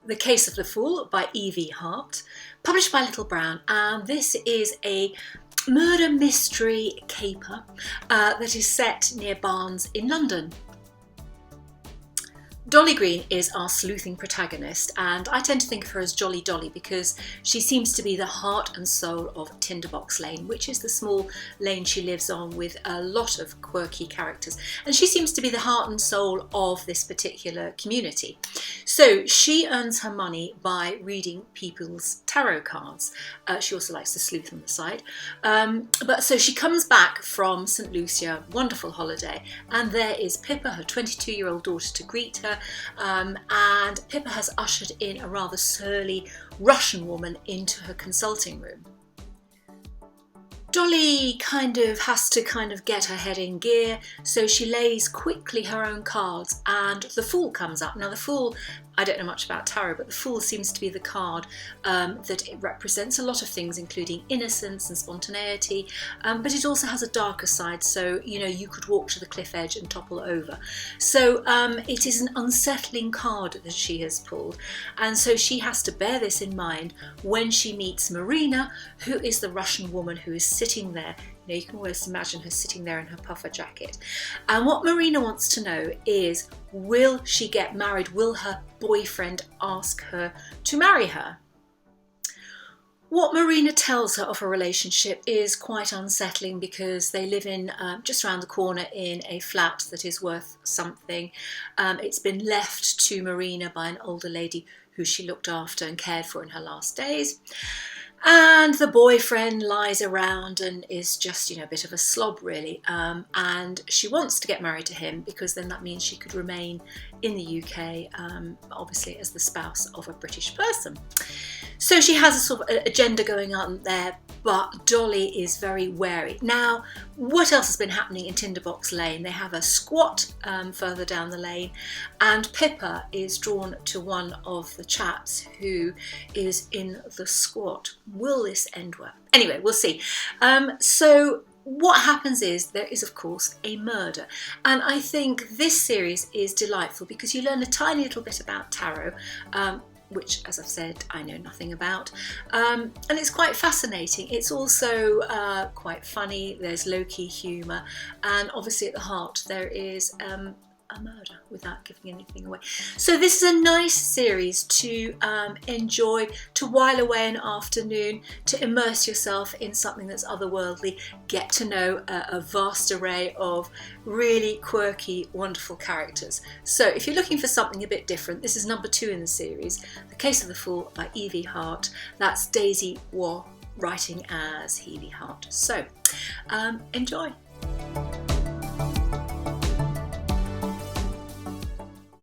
The Case of the Fool by Harte, published by Little Brown, and this is a murder mystery caper that is set near Barnes in London. Dolly Greene is our sleuthing protagonist, and I tend to think of her as Jolly Dolly because she seems to be the heart and soul of Tinderbox Lane, which is the small lane she lives on with a lot of quirky characters. And she seems to be the heart and soul of this particular community. So she earns her money by reading people's tarot cards. She also likes to sleuth on the side. So she comes back from St. Lucia, wonderful holiday, and there is Pippa, her 22-year-old daughter, to greet her. And Pippa has ushered in a rather surly Russian woman into her consulting room. Dolly has to get her head in gear, so she lays quickly her own cards, and the Fool comes up. Now the Fool, I don't know much about tarot, but the Fool seems to be the card that it represents a lot of things, including innocence and spontaneity, but it also has a darker side, so you could walk to the cliff edge and topple over. So it is an unsettling card that she has pulled, and so she has to bear this in mind when she meets Marina, who is the Russian woman who is sitting there. You can always imagine her sitting there in her puffer jacket. And what Marina wants to know is, will she get married? Will her boyfriend ask her to marry her? What Marina tells her of her relationship is quite unsettling because they live in just around the corner in a flat that is worth something. It's been left to Marina by an older lady who she looked after and cared for in her last days. And the boyfriend lies around and is just, a bit of a slob, really. And she wants to get married to him because then that means she could remain in the UK, obviously as the spouse of a British person. So she has a sort of agenda going on there, but Dolly is very wary. Now, what else has been happening in Tinderbox Lane? They have a squat further down the lane, and Pippa is drawn to one of the chaps who is in the squat. Will this end well? Anyway, we'll see. So what happens is there is, of course, a murder. And I think this series is delightful because you learn a tiny little bit about tarot, which, as I've said, I know nothing about. And it's quite fascinating. It's also quite funny. There's low-key humour. And obviously at the heart there is a murder, without giving anything away. So this is a nice series to enjoy, to while away an afternoon, to immerse yourself in something that's otherworldly, get to know a vast array of really quirky, wonderful characters. So if you're looking for something a bit different, this is number 2 in the series, The Case of the Fool by Harte. That's Daisy Waugh writing as Harte. So enjoy.